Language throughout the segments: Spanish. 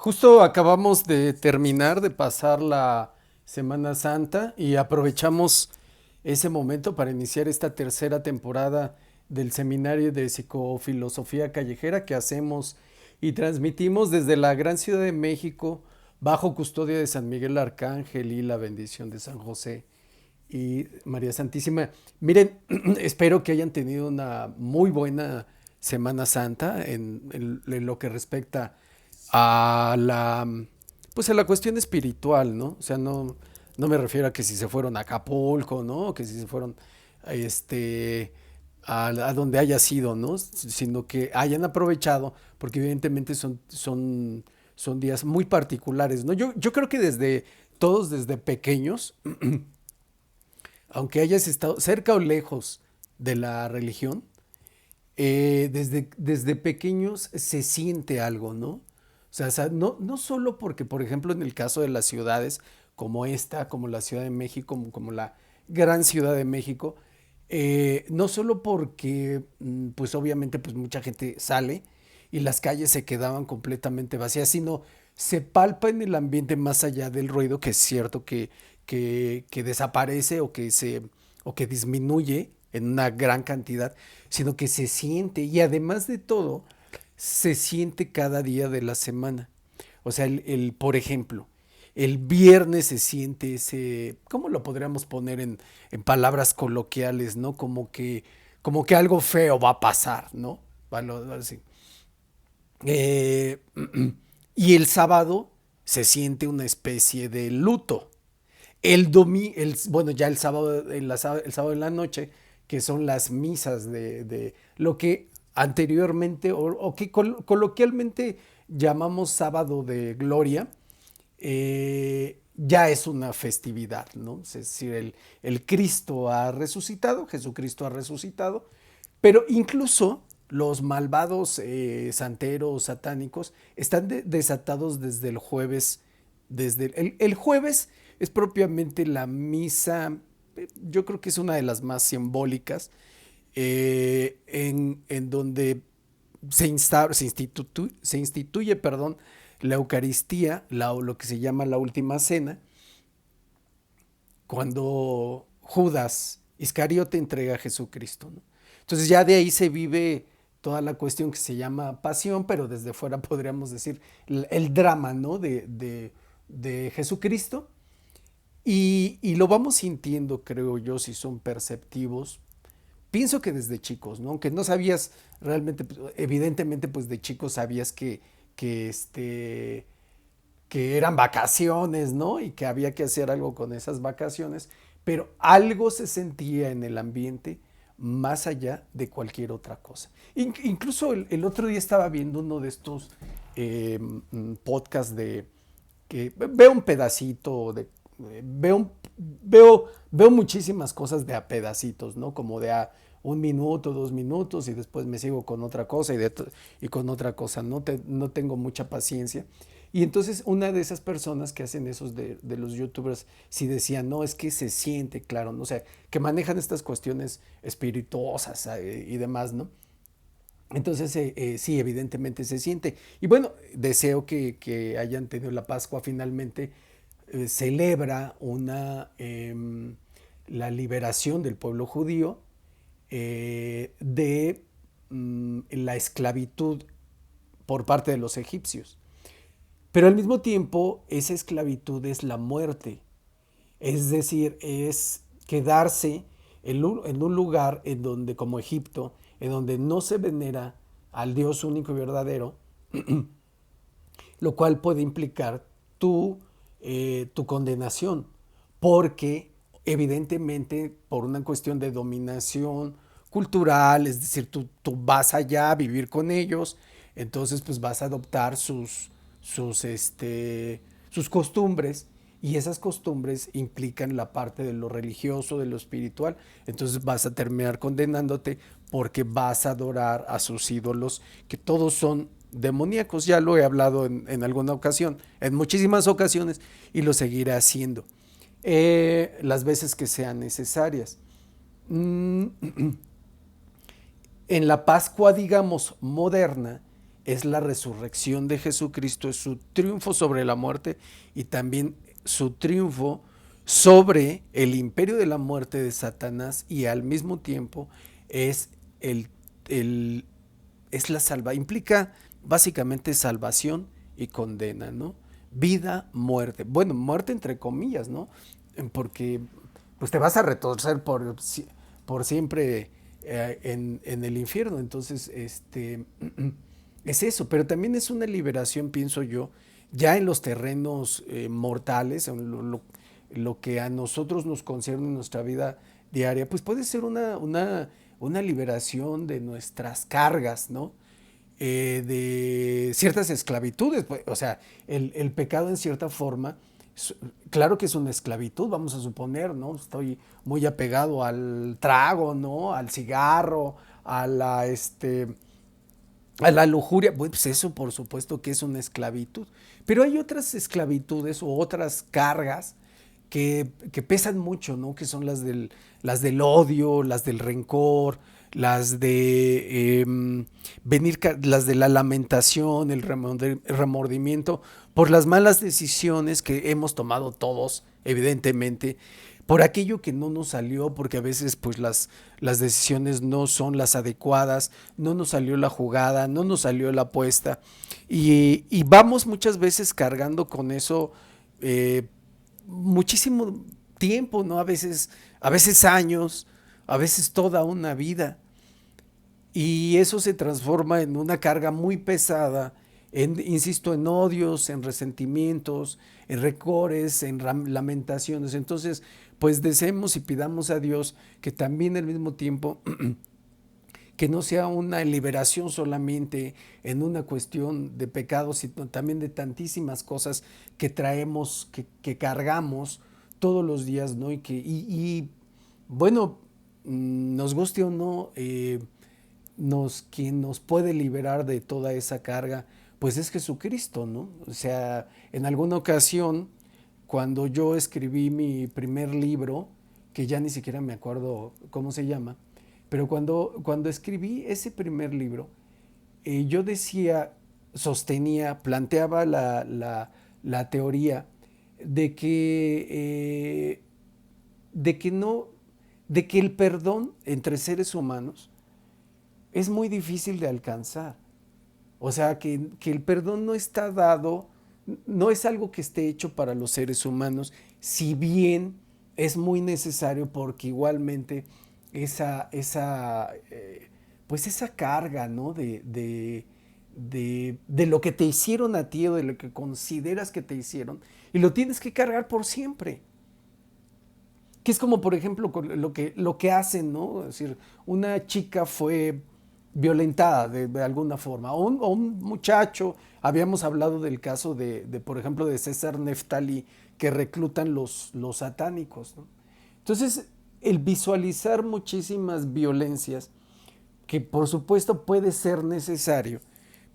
Justo acabamos de terminar de pasar la Semana Santa y aprovechamos ese momento para iniciar esta tercera temporada del seminario de psicofilosofía callejera que hacemos y transmitimos desde la gran Ciudad de México bajo custodia de San Miguel Arcángel y la bendición de San José y María Santísima. Miren, espero que hayan tenido una muy buena Semana Santa en lo que respecta a pues a la cuestión espiritual, ¿no? O sea, no me refiero a que si se fueron a Acapulco, ¿no? O que si se fueron este, a donde haya sido, ¿no? Sino que hayan aprovechado, porque evidentemente son días muy particulares, ¿no? Yo creo que todos desde pequeños, aunque hayas estado cerca o lejos de la religión, desde pequeños se siente algo, ¿no? O sea, no solo porque, por ejemplo, en el caso de las ciudades como esta, como la Ciudad de México, como la gran Ciudad de México, no solo porque, pues obviamente, pues mucha gente sale y las calles se quedaban completamente vacías, sino se palpa en el ambiente más allá del ruido, que es cierto que desaparece o que disminuye en una gran cantidad, sino que se siente y además de todo, se siente cada día de la semana. O sea, por ejemplo, el viernes se siente ese, ¿cómo lo podríamos poner en palabras coloquiales, ¿no? Como que algo feo va a pasar, ¿no? Así. Eh, y el sábado se siente una especie de luto. Bueno, ya el sábado, el sábado en la noche, que son las misas de lo que anteriormente o que coloquialmente llamamos sábado de gloria, ya es una festividad, ¿no? Es decir, el Cristo ha resucitado, Jesucristo ha resucitado, pero incluso los malvados santeros satánicos están desatados desde el jueves. El jueves es propiamente la misa, yo creo que es una de las más simbólicas, en donde se instituye, perdón, la Eucaristía, lo que se llama la última cena, cuando Judas Iscariote entrega a Jesucristo, ¿no? Entonces ya de ahí se vive toda la cuestión que se llama pasión, pero desde fuera podríamos decir el drama, ¿no? De Jesucristo. Y lo vamos sintiendo, creo yo, si son perceptivos. Pienso que desde chicos, ¿no? Aunque no sabías realmente, evidentemente, pues de chicos sabías que, este, que eran vacaciones, ¿no? Y que había que hacer algo con esas vacaciones, pero algo se sentía en el ambiente más allá de cualquier otra cosa. Incluso el otro día estaba viendo uno de estos podcasts que veo un pedacito de, veo muchísimas cosas de a pedacitos, ¿no? Como de a un minuto, 2 minutos y después me sigo con otra cosa y con otra cosa. No tengo mucha paciencia. Y entonces una de esas personas que hacen esos de los youtubers sí decían, no, es que se siente, claro, ¿no? O sea, que manejan estas cuestiones espirituosas y demás, ¿no? Entonces, sí, evidentemente se siente. Y bueno, deseo que hayan tenido la Pascua finalmente. Celebra la liberación del pueblo judío de la esclavitud por parte de los egipcios. Pero al mismo tiempo, esa esclavitud es la muerte. Es decir, es quedarse en un lugar en donde, como Egipto, en donde no se venera al Dios único y verdadero, lo cual puede implicar tu condenación, porque evidentemente por una cuestión de dominación cultural, es decir, tú vas allá a vivir con ellos, entonces pues vas a adoptar sus costumbres y esas costumbres implican la parte de lo religioso, de lo espiritual, entonces vas a terminar condenándote porque vas a adorar a sus ídolos, que todos son demoníacos. Ya lo he hablado en alguna ocasión, en muchísimas ocasiones, y lo seguiré haciendo las veces que sean necesarias. Mm, en la Pascua, digamos, moderna, es la resurrección de Jesucristo, es su triunfo sobre la muerte y también su triunfo sobre el imperio de la muerte de Satanás, y al mismo tiempo es el, el es la implica básicamente salvación y condena, ¿no? Vida, muerte. Bueno, muerte entre comillas, ¿no? Porque pues te vas a retorcer por siempre en el infierno. Entonces, es eso, pero también es una liberación, pienso yo, ya en los terrenos mortales, en lo que a nosotros nos concierne en nuestra vida diaria, pues puede ser una liberación de nuestras cargas, ¿no? De ciertas esclavitudes, pues, o sea, el pecado en cierta forma, claro que es una esclavitud, vamos a suponer, ¿no? Estoy muy apegado al trago, ¿no? Al cigarro, a la lujuria, pues eso por supuesto que es una esclavitud. Pero hay otras esclavitudes o otras cargas que pesan mucho, ¿no? Que son las del odio, las del rencor, las de las de la lamentación, el remordimiento por las malas decisiones que hemos tomado todos, evidentemente, por aquello que no nos salió, porque a veces pues las decisiones no son las adecuadas, no nos salió la jugada, no nos salió la apuesta, y vamos muchas veces cargando con eso eh, muchísimo tiempo, ¿no? A veces años, a veces toda una vida. Y eso se transforma en una carga muy pesada, insisto, en odios, en resentimientos, en recores, en lamentaciones. Entonces, pues deseemos y pidamos a Dios que también al mismo tiempo que no sea una liberación solamente en una cuestión de pecados, sino también de tantísimas cosas que traemos, que cargamos todos los días, ¿no? Bueno, nos guste o no, quien nos puede liberar de toda esa carga, pues es Jesucristo, ¿no? O sea, en alguna ocasión, cuando yo escribí mi primer libro, que ya ni siquiera me acuerdo cómo se llama, pero cuando escribí ese primer libro, yo decía, sostenía, planteaba la teoría de de que no, de que el perdón entre seres humanos es muy difícil de alcanzar. O sea, que el perdón no está dado, no es algo que esté hecho para los seres humanos, si bien es muy necesario porque igualmente pues esa carga, ¿no? De lo que te hicieron a ti o de lo que consideras que te hicieron, y lo tienes que cargar por siempre. Que es como, por ejemplo, lo que hacen, ¿no? Es decir, una chica fue violentada de alguna forma, o un muchacho, habíamos hablado del caso por ejemplo, de César Neftali, que reclutan los satánicos, ¿no? Entonces, el visualizar muchísimas violencias, que por supuesto puede ser necesario,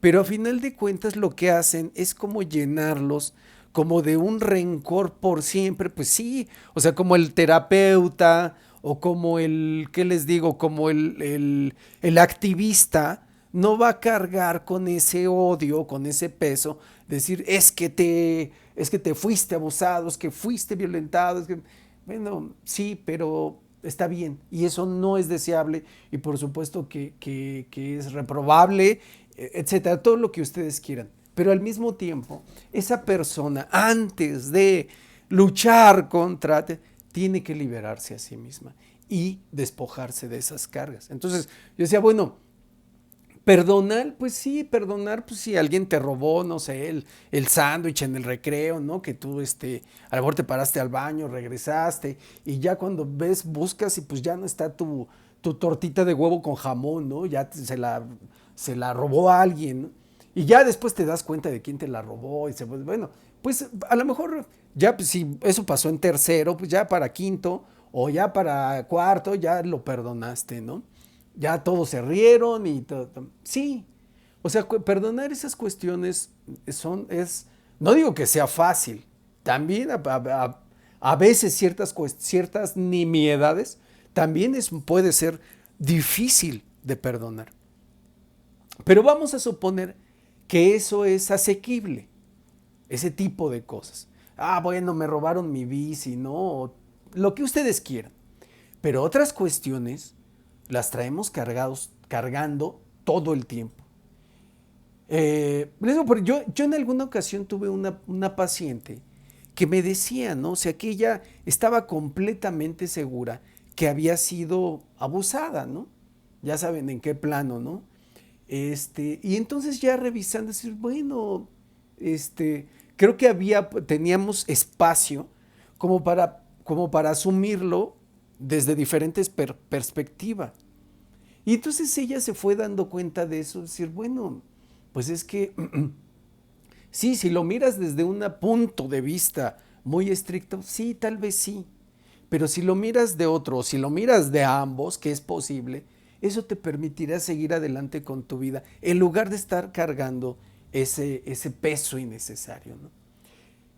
pero a final de cuentas lo que hacen es como llenarlos como de un rencor por siempre, pues sí, o sea, como el terapeuta o como ¿qué les digo? Como el activista no va a cargar con ese odio, con ese peso, decir, es que te fuiste abusado, es que fuiste violentado, es que, bueno, sí, pero está bien, y eso no es deseable, y por supuesto que es reprobable, etcétera, todo lo que ustedes quieran. Pero al mismo tiempo, esa persona, antes de luchar contra, tiene que liberarse a sí misma y despojarse de esas cargas. Entonces, yo decía, bueno, perdonar, pues sí, perdonar, pues si alguien te robó, no sé, el sándwich en el recreo, ¿no? Que tú, a lo mejor te paraste al baño, regresaste, y ya cuando ves, buscas y pues ya no está tu tortita de huevo con jamón, ¿no? Ya se la robó a alguien, ¿no? Y ya después te das cuenta de quién te la robó, y pues, bueno, pues a lo mejor ya, pues, si eso pasó en tercero, pues ya para quinto o ya para cuarto, ya lo perdonaste, ¿no? Ya todos se rieron y todo. Sí, o sea, perdonar esas cuestiones no digo que sea fácil, también a veces ciertas nimiedades también puede ser difícil de perdonar. Pero vamos a suponer que eso es asequible, ese tipo de cosas. Ah, bueno, me robaron mi bici, ¿no? O lo que ustedes quieran. Pero otras cuestiones las traemos cargando todo el tiempo. Les digo, yo en alguna ocasión tuve una paciente que me decía, ¿no? O sea, que ella estaba completamente segura que había sido abusada, ¿no? Ya saben en qué plano, ¿no? Y entonces ya revisando, decir, bueno, creo que teníamos espacio como para asumirlo desde diferentes perspectivas. Y entonces ella se fue dando cuenta de eso, decir, bueno, pues es que sí, si lo miras desde un punto de vista muy estricto, sí, tal vez sí. Pero si lo miras de otro, o si lo miras de ambos, que es posible, eso te permitirá seguir adelante con tu vida, en lugar de estar cargando ese peso innecesario, ¿no?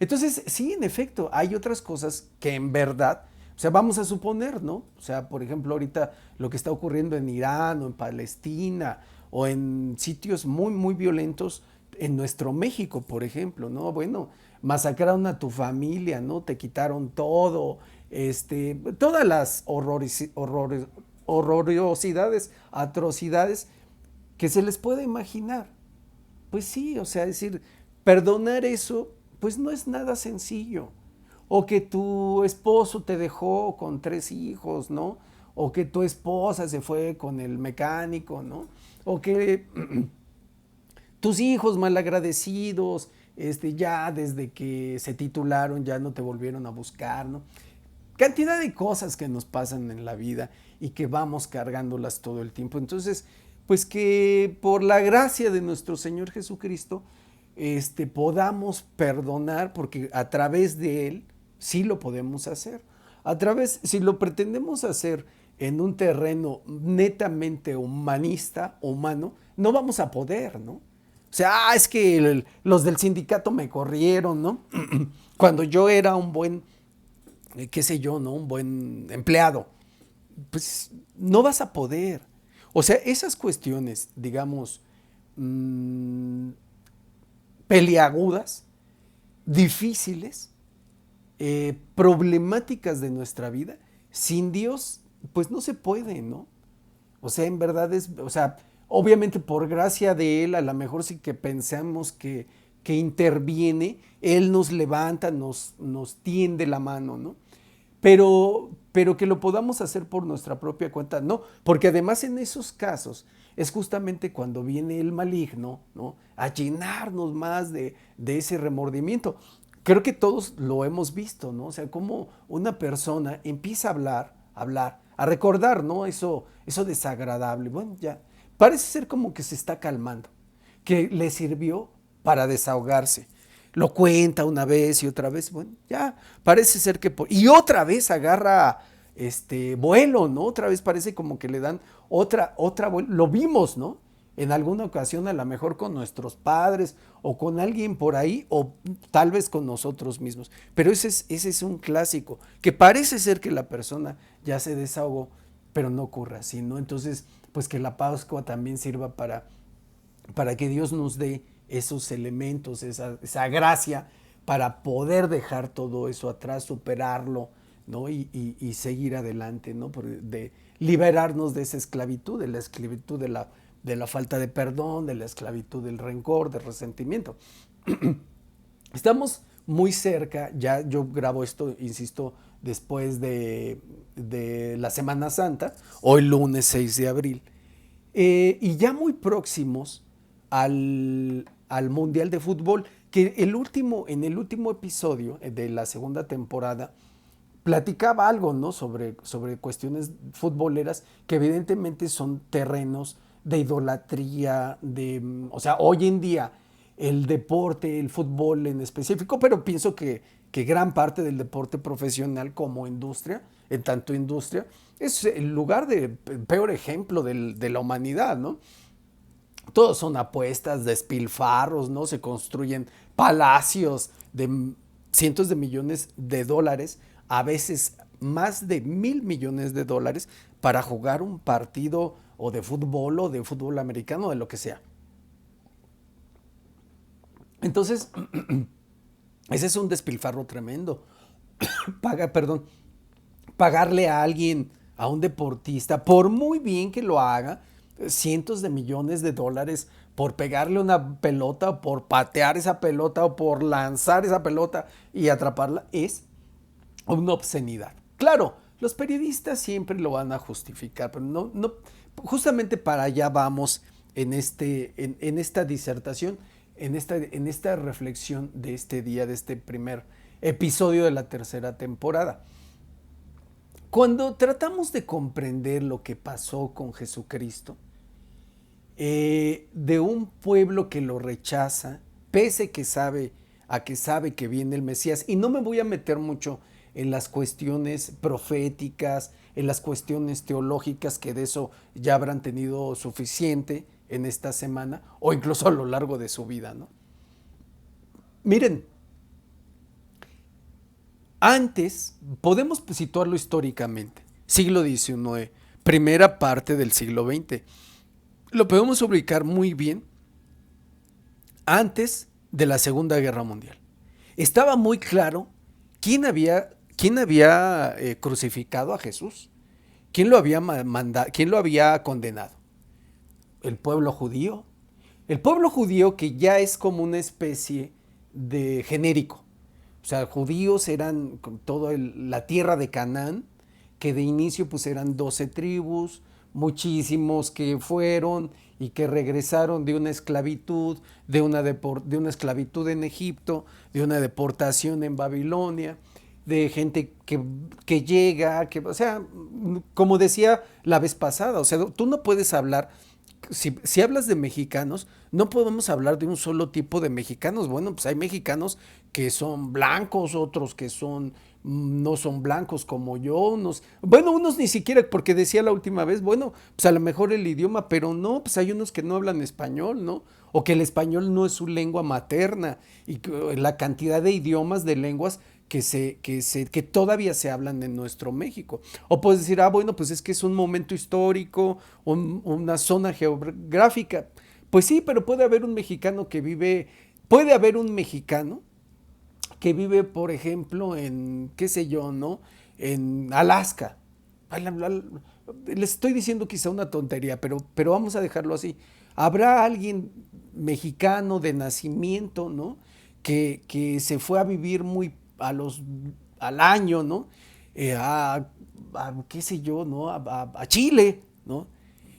Entonces, sí, en efecto, hay otras cosas que en verdad, o sea, vamos a suponer, ¿no? O sea, por ejemplo, ahorita lo que está ocurriendo en Irán o en Palestina o en sitios muy, muy violentos en nuestro México, por ejemplo, ¿no? Bueno, masacraron a tu familia, ¿no? Te quitaron todo, todas las horrorosidades, atrocidades que se les puede imaginar. Pues sí, o sea, decir, perdonar eso, pues no es nada sencillo. O que tu esposo te dejó con 3 hijos, ¿no? O que tu esposa se fue con el mecánico, ¿no? O que tus hijos malagradecidos, ya desde que se titularon ya no te volvieron a buscar, ¿no? Cantidad de cosas que nos pasan en la vida y que vamos cargándolas todo el tiempo. Entonces, pues que por la gracia de nuestro Señor Jesucristo, podamos perdonar, porque a través de Él sí lo podemos hacer. Si lo pretendemos hacer en un terreno netamente humanista, humano, no vamos a poder, ¿no? O sea, es que los del sindicato me corrieron, ¿no? Cuando yo era un buen, qué sé yo, ¿no? Un buen empleado. Pues no vas a poder. O sea, esas cuestiones, digamos, mmm, peliagudas, difíciles, problemáticas de nuestra vida, sin Dios, pues no se puede, ¿no? O sea, en verdad o sea, obviamente por gracia de Él, a lo mejor sí que pensamos que interviene, Él nos levanta, nos tiende la mano, ¿no? Pero que lo podamos hacer por nuestra propia cuenta, no, porque además en esos casos es justamente cuando viene el maligno, ¿no? A llenarnos más de ese remordimiento. Creo que todos lo hemos visto, ¿no? O sea, como una persona empieza a recordar, ¿no? Eso desagradable. Bueno, ya, parece ser como que se está calmando, que le sirvió para desahogarse. Lo cuenta una vez y otra vez, bueno, ya, parece ser que... Y otra vez agarra vuelo, ¿no? Otra vez parece como que le dan otra vuelo. Lo vimos, ¿no? En alguna ocasión, a lo mejor con nuestros padres o con alguien por ahí, o tal vez con nosotros mismos. Pero ese es un clásico, que parece ser que la persona ya se desahogó, pero no ocurre así, ¿no? Entonces, pues que la Pascua también sirva para que Dios nos dé esos elementos, esa gracia para poder dejar todo eso atrás, superarlo, ¿no? Y seguir adelante, ¿no? De liberarnos de esa esclavitud, de la esclavitud de la falta de perdón, de la esclavitud del rencor, del resentimiento. Estamos muy cerca, ya yo grabo esto, insisto, después de la Semana Santa, hoy lunes 6 de abril, y ya muy próximos al Mundial de Fútbol, que en el último episodio de la segunda temporada platicaba algo, ¿no? Sobre cuestiones futboleras que evidentemente son terrenos de idolatría, o sea, hoy en día el deporte, el fútbol en específico, pero pienso que gran parte del deporte profesional como industria, en tanto industria, es el lugar de peor ejemplo de la humanidad, ¿no? Todos son apuestas, despilfarros, ¿no? Se construyen palacios de cientos de millones de dólares, a veces más de 1,000 millones de dólares para jugar un partido o de fútbol americano, de lo que sea. Entonces, ese es un despilfarro tremendo. Perdón, pagarle a alguien, a un deportista, por muy bien que lo haga, cientos de millones de dólares por pegarle una pelota, o por patear esa pelota, o por lanzar esa pelota y atraparla, es una obscenidad. Claro, los periodistas siempre lo van a justificar, pero justamente para allá vamos en esta disertación, en esta reflexión de este día, de este primer episodio de la tercera temporada. Cuando tratamos de comprender lo que pasó con Jesucristo, de un pueblo que lo rechaza, pese que sabe que viene el Mesías, y no me voy a meter mucho en las cuestiones proféticas, en las cuestiones teológicas, que de eso ya habrán tenido suficiente en esta semana, o incluso a lo largo de su vida, ¿no? Miren, antes, podemos situarlo históricamente, siglo XIX, primera parte del siglo XX. Lo podemos ubicar muy bien antes de la Segunda Guerra Mundial. Estaba muy claro quién había crucificado a Jesús, quién lo había condenado. El pueblo judío. El pueblo judío, que ya es como una especie de genérico. O sea, judíos eran con toda la tierra de Canaán, que de inicio pues eran 12 tribus, muchísimos que fueron y que regresaron de una esclavitud, de una esclavitud en Egipto, de una deportación en Babilonia, de gente que llega, o sea, como decía la vez pasada, o sea, tú no puedes hablar, si hablas de mexicanos, no podemos hablar de un solo tipo de mexicanos. Bueno, pues hay mexicanos que son blancos, otros que no son blancos como yo, unos ni siquiera, porque decía la última vez, bueno, pues a lo mejor el idioma, pero no, pues hay unos que no hablan español, ¿no? O que el español no es su lengua materna, y la cantidad de idiomas, de lenguas que todavía se hablan en nuestro México. O puedes decir, bueno, pues es que es un momento histórico, una zona geográfica. Pues sí, pero puede haber un mexicano que vive, por ejemplo, en, qué sé yo, ¿no? En Alaska. Les estoy diciendo quizá una tontería, pero vamos a dejarlo así. Habrá alguien mexicano de nacimiento, ¿no? Que se fue a vivir al año, ¿no? Qué sé yo, ¿no? A Chile, ¿no?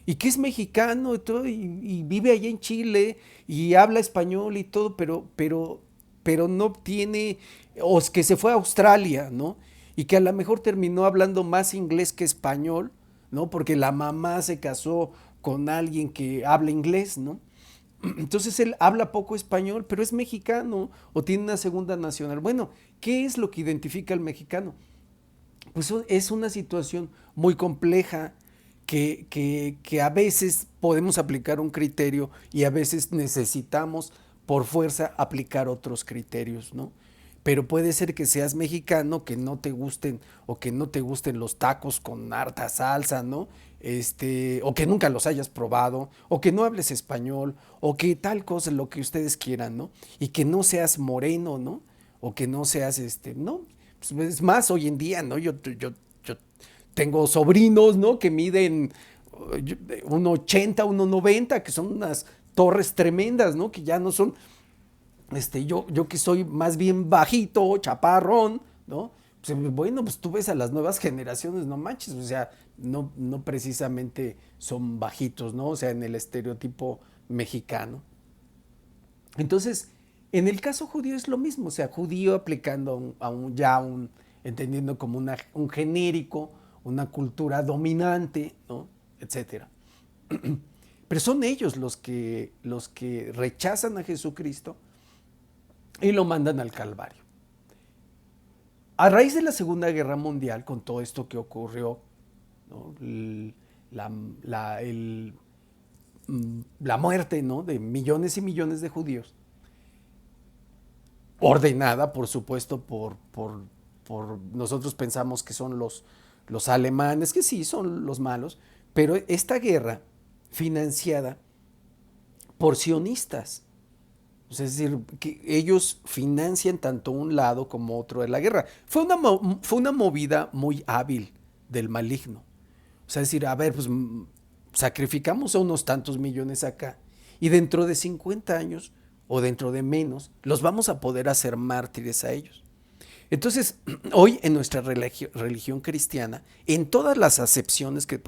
Y que es mexicano y todo, y vive allá en Chile y habla español y todo, pero no tiene, o es que se fue a Australia, ¿no? Y que a lo mejor terminó hablando más inglés que español, ¿no? Porque la mamá se casó con alguien que habla inglés, ¿no? Entonces él habla poco español, pero es mexicano o tiene una segunda nacional. Bueno, ¿qué es lo que identifica al mexicano? Pues es una situación muy compleja que a veces podemos aplicar un criterio y a veces necesitamos por fuerza aplicar otros criterios, ¿no? Pero puede ser que seas mexicano, que no te gusten o que no te gusten los tacos con harta salsa, ¿no? O que nunca los hayas probado, o que no hables español, o que tal cosa, lo que ustedes quieran, ¿no? Y que no seas moreno, ¿no? O que no seas, ¿no? Pues es más, hoy en día, ¿no? Yo tengo sobrinos, ¿no? Que miden 1,80, 1,90, que son unas torres tremendas, ¿no? Que ya no son, yo que soy más bien bajito, chaparrón, ¿no? Pues, bueno, pues tú ves a las nuevas generaciones, no manches, o sea, no precisamente son bajitos, ¿no? O sea, en el estereotipo mexicano. Entonces, en el caso judío es lo mismo, o sea, judío aplicando entendiendo como un genérico, una cultura dominante, ¿no? Etcétera. Pero son ellos los que rechazan a Jesucristo y lo mandan al Calvario. A raíz de la Segunda Guerra Mundial, con todo esto que ocurrió, ¿no? La, la, el, la muerte, ¿no? De millones y millones de judíos, ordenada, por supuesto, por nosotros pensamos que son los alemanes, que sí, son los malos, pero esta guerra financiada por sionistas, O sea, es decir, que ellos financian tanto un lado como otro de la guerra. Fue una movida muy hábil del maligno. O sea, es decir, a ver, pues sacrificamos a unos tantos millones acá y dentro de 50 años o dentro de menos, los vamos a poder hacer mártires a ellos. Entonces, hoy en nuestra religión cristiana, en todas las acepciones que...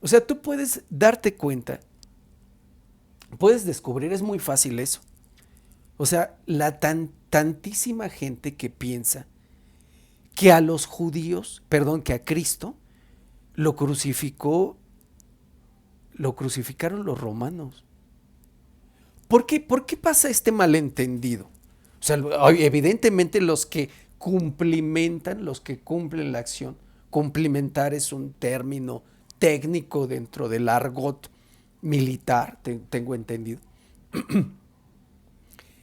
O sea, tú puedes darte cuenta, puedes descubrir, es muy fácil eso. O sea, tantísima gente que piensa que a los judíos, perdón, que a Cristo lo crucificó, lo crucificaron los romanos. ¿Por qué pasa este malentendido? O sea, evidentemente los que cumplimentan, los que cumplen la acción, cumplimentar es un término técnico dentro del argot militar, tengo entendido,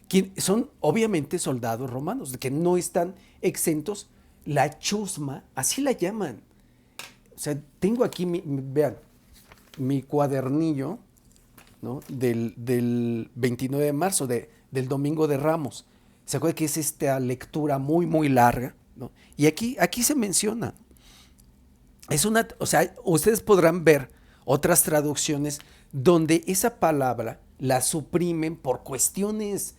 que son obviamente soldados romanos, que no están exentos. La chusma, así la llaman. O sea, tengo aquí, vean, mi cuadernillo, ¿no? Del 29 de marzo, del Domingo de Ramos. ¿Se acuerdan que es esta lectura muy, muy larga? ¿No? Y aquí se menciona. O sea, ustedes podrán ver otras traducciones donde esa palabra la suprimen por cuestiones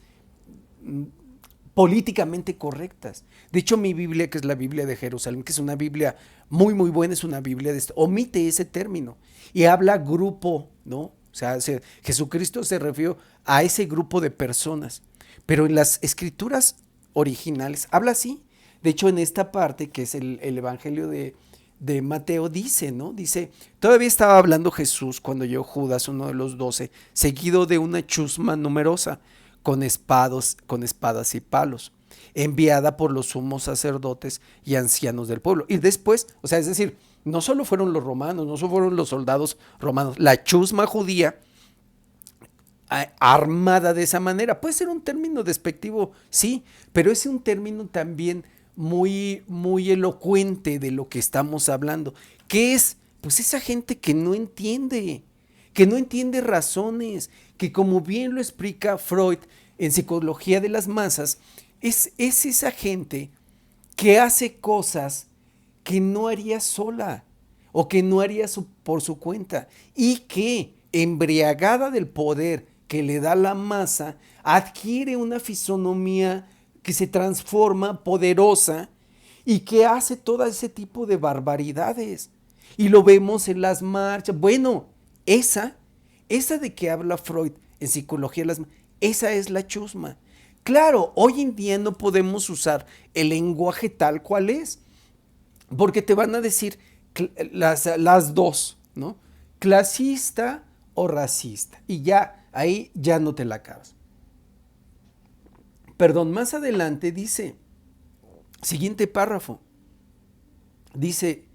políticamente correctas. De hecho, mi Biblia, que es la Biblia de Jerusalén, que es una Biblia muy, muy buena, es una Biblia omite ese término y habla grupo, ¿no? O sea, Jesucristo se refirió a ese grupo de personas, pero en las escrituras originales habla así. De hecho, en esta parte, que es el Evangelio de Mateo, dice, ¿no? Dice, todavía estaba hablando Jesús cuando llegó Judas, uno de los 12, seguido de una chusma numerosa, con espadas y palos, enviada por los sumos sacerdotes y ancianos del pueblo. Y después, o sea, es decir, no solo fueron los romanos, no solo fueron los soldados romanos, la chusma judía armada de esa manera. Puede ser un término despectivo, sí, pero es un término también muy, muy elocuente de lo que estamos hablando, que es, pues, esa gente que no entiende razones, que como bien lo explica Freud en Psicología de las Masas, es esa gente que hace cosas que no haría sola o que no haría por su cuenta y que, embriagada del poder que le da la masa, adquiere una fisonomía que se transforma poderosa y que hace todo ese tipo de barbaridades. Y lo vemos en las marchas. Bueno, esa de que habla Freud en Psicología de las Masas, esa es la chusma. Claro, hoy en día no podemos usar el lenguaje tal cual es, porque te van a decir las dos, ¿no? Clasista o racista. Y ya, ahí ya no te la acabas. Perdón, más adelante dice, siguiente párrafo, dice,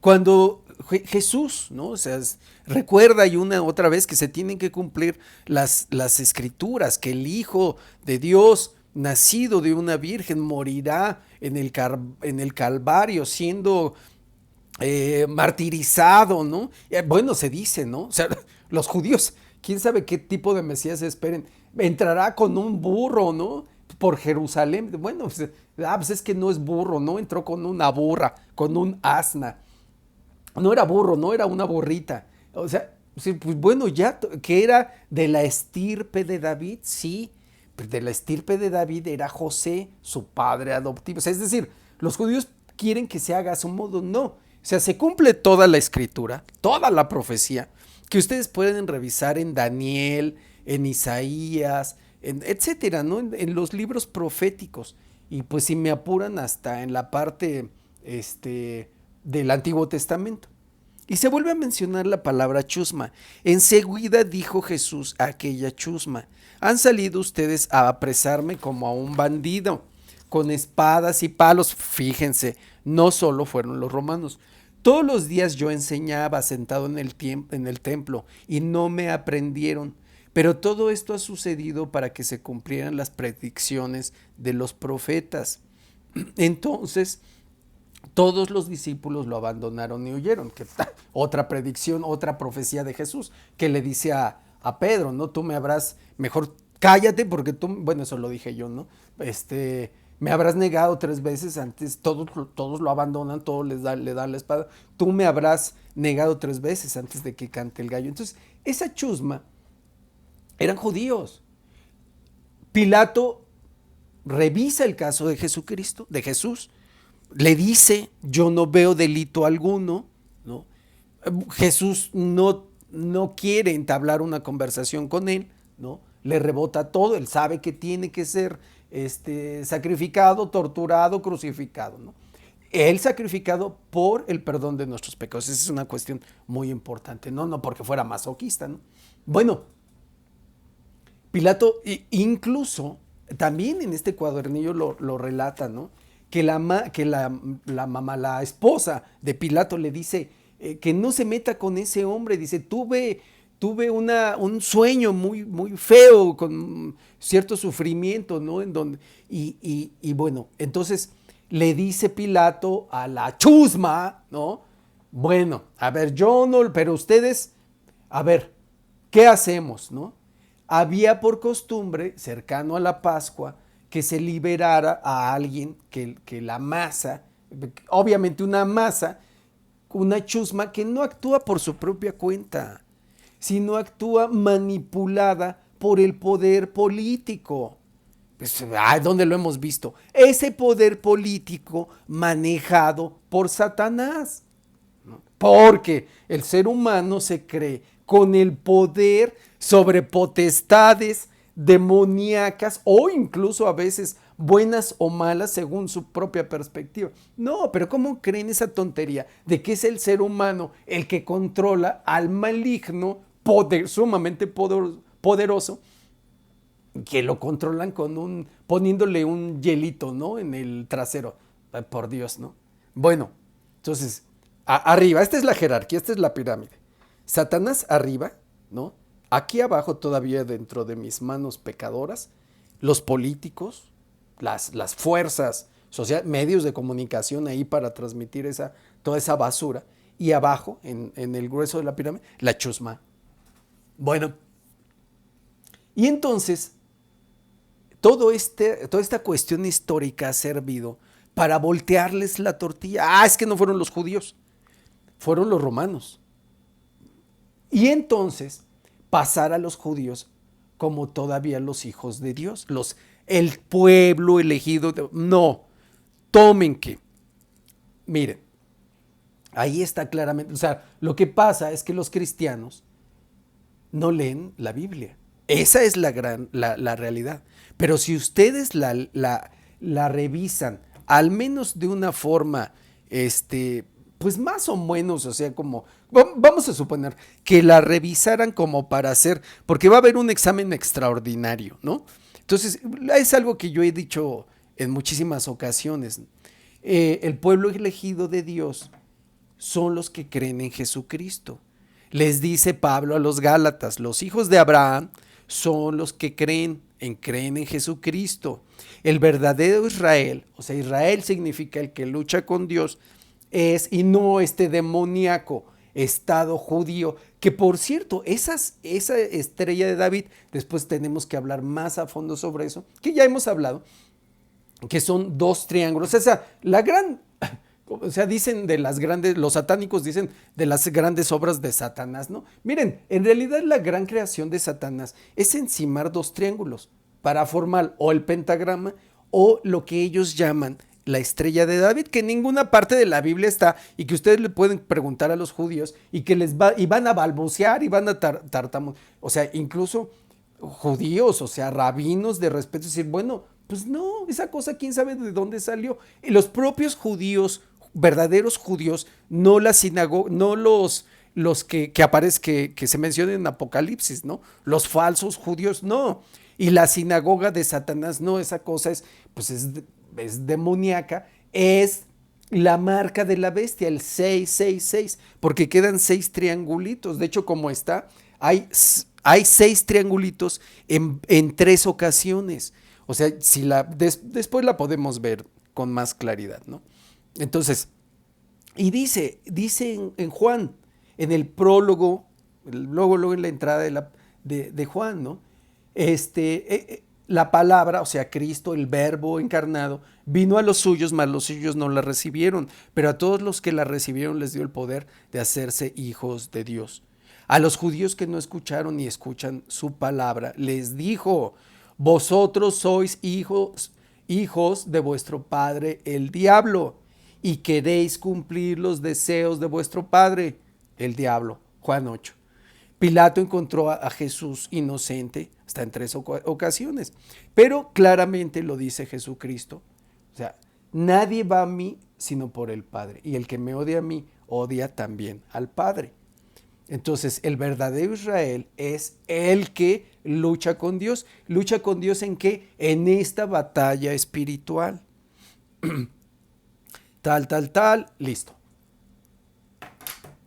cuando Jesús, ¿no? O sea, recuerda y una otra vez que se tienen que cumplir las escrituras, que el Hijo de Dios, nacido de una virgen, morirá en el Calvario, siendo martirizado, ¿no? Bueno, se dice, ¿no? O sea, los judíos, quién sabe qué tipo de Mesías esperen, entrará con un burro, ¿no? Por Jerusalén. Bueno, pues es que no es burro, ¿no? Entró con una burra, con un asna. No era burro, no era una burrita. O sea, sí, pues bueno, ya que era de la estirpe de David, sí, pues de la estirpe de David era José, su padre adoptivo. O sea, es decir, los judíos quieren que se haga a su modo, no. O sea, se cumple toda la escritura, toda la profecía, que ustedes pueden revisar en Daniel, en Isaías, etcétera, ¿no? En los libros proféticos. Y pues si me apuran hasta en la parte del Antiguo Testamento. Y se vuelve a mencionar la palabra chusma. Enseguida dijo Jesús a aquella chusma: han salido ustedes a apresarme como a un bandido, con espadas y palos. Fíjense, no solo fueron los romanos. Todos los días yo enseñaba sentado en el templo y no me aprendieron. Pero todo esto ha sucedido para que se cumplieran las predicciones de los profetas. Entonces, todos los discípulos lo abandonaron y huyeron. Que otra predicción, otra profecía de Jesús, que le dice a Pedro, ¿no? Tú me habrás, mejor cállate porque tú, bueno, eso lo dije yo, ¿no? Me habrás negado 3 veces antes, todos lo abandonan, todos le dan la espada, tú me habrás negado 3 veces antes de que cante el gallo. Entonces, esa chusma eran judíos. Pilato revisa el caso de Jesucristo, de Jesús, le dice, yo no veo delito alguno, ¿no? Jesús no quiere entablar una conversación con él, ¿no? Le rebota todo, él sabe que tiene que ser sacrificado, torturado, crucificado, ¿no? Él sacrificado por el perdón de nuestros pecados. Esa es una cuestión muy importante, no porque fuera masoquista, ¿no? Bueno, Pilato incluso también en este cuadernillo lo relata, ¿no? Que la esposa de Pilato le dice que no se meta con ese hombre. Dice, tuve un sueño muy feo, con cierto sufrimiento, ¿no? Y bueno, entonces le dice Pilato a la chusma, ¿no? Bueno, a ver, yo no, pero ustedes, a ver, ¿qué hacemos, no? Había por costumbre, cercano a la Pascua, que se liberara a alguien que la masa, obviamente una chusma que no actúa por su propia cuenta, sino actúa manipulada por el poder político. Pues, ¿dónde lo hemos visto? Ese poder político manejado por Satanás. Porque el ser humano se cree con el poder sobre potestades demoníacas o incluso a veces buenas o malas según su propia perspectiva. No, pero ¿cómo creen esa tontería de que es el ser humano el que controla al maligno sumamente poderoso, que lo controlan poniéndole un hielito, ¿no? En el trasero? Ay, por Dios, ¿no? Bueno, entonces, arriba, esta es la jerarquía, esta es la pirámide. Satanás arriba, ¿no? Aquí abajo, todavía dentro de mis manos pecadoras, los políticos, las fuerzas sociales, medios de comunicación ahí para transmitir toda esa basura. Y abajo, en el grueso de la pirámide, la chusma. Bueno, y entonces, toda esta cuestión histórica ha servido para voltearles la tortilla. Es que no fueron los judíos, fueron los romanos. Y entonces pasar a los judíos como todavía los hijos de Dios, el pueblo elegido. No, tomen que, miren, ahí está claramente, o sea, lo que pasa es que los cristianos no leen la Biblia. Esa es la realidad. Pero si ustedes la revisan, al menos de una forma, pues más o menos, o sea, como, vamos a suponer que la revisaran como para hacer, porque va a haber un examen extraordinario, ¿no? Entonces, es algo que yo he dicho en muchísimas ocasiones. El pueblo elegido de Dios son los que creen en Jesucristo. Les dice Pablo a los Gálatas, los hijos de Abraham son los que creen en Jesucristo. El verdadero Israel, o sea, Israel significa el que lucha con Dios, y no este demoníaco estado judío, que por cierto, esa estrella de David, después tenemos que hablar más a fondo sobre eso, que ya hemos hablado, que son 2 triángulos. O sea, dicen de las grandes, los satánicos dicen de las grandes obras de Satanás, ¿no? Miren, en realidad la gran creación de Satanás es encimar 2 triángulos para formar o el pentagrama o lo que ellos llaman la estrella de David, que en ninguna parte de la Biblia está y que ustedes le pueden preguntar a los judíos y que y van a balbucear y van a tartamudear. O sea, incluso judíos, o sea, rabinos de respeto, decir, bueno, pues no, esa cosa quién sabe de dónde salió. Y los propios judíos, verdaderos judíos, no la sinagoga, no los que aparecen, que se mencionan en Apocalipsis, ¿no? Los falsos judíos, no. Y la sinagoga de Satanás, no, esa cosa es demoníaca, es la marca de la bestia, el 666, porque quedan 6 triangulitos. De hecho, como está, hay 6 triangulitos en 3 ocasiones. O sea, si después la podemos ver con más claridad, ¿no? Entonces, y dice en Juan, en el prólogo, luego en la entrada de Juan, ¿no? La palabra, o sea, Cristo, el verbo encarnado, vino a los suyos, mas los suyos no la recibieron, pero a todos los que la recibieron les dio el poder de hacerse hijos de Dios. A los judíos que no escucharon ni escuchan su palabra, les dijo: vosotros sois hijos de vuestro padre el diablo, y queréis cumplir los deseos de vuestro padre el diablo. Juan 8. Pilato encontró a Jesús inocente hasta en 3 ocasiones, pero claramente lo dice Jesucristo. O sea, nadie va a mí sino por el Padre, y el que me odia a mí odia también al Padre. Entonces, el verdadero Israel es el que lucha con Dios. ¿Lucha con Dios en qué? En esta batalla espiritual. Listo.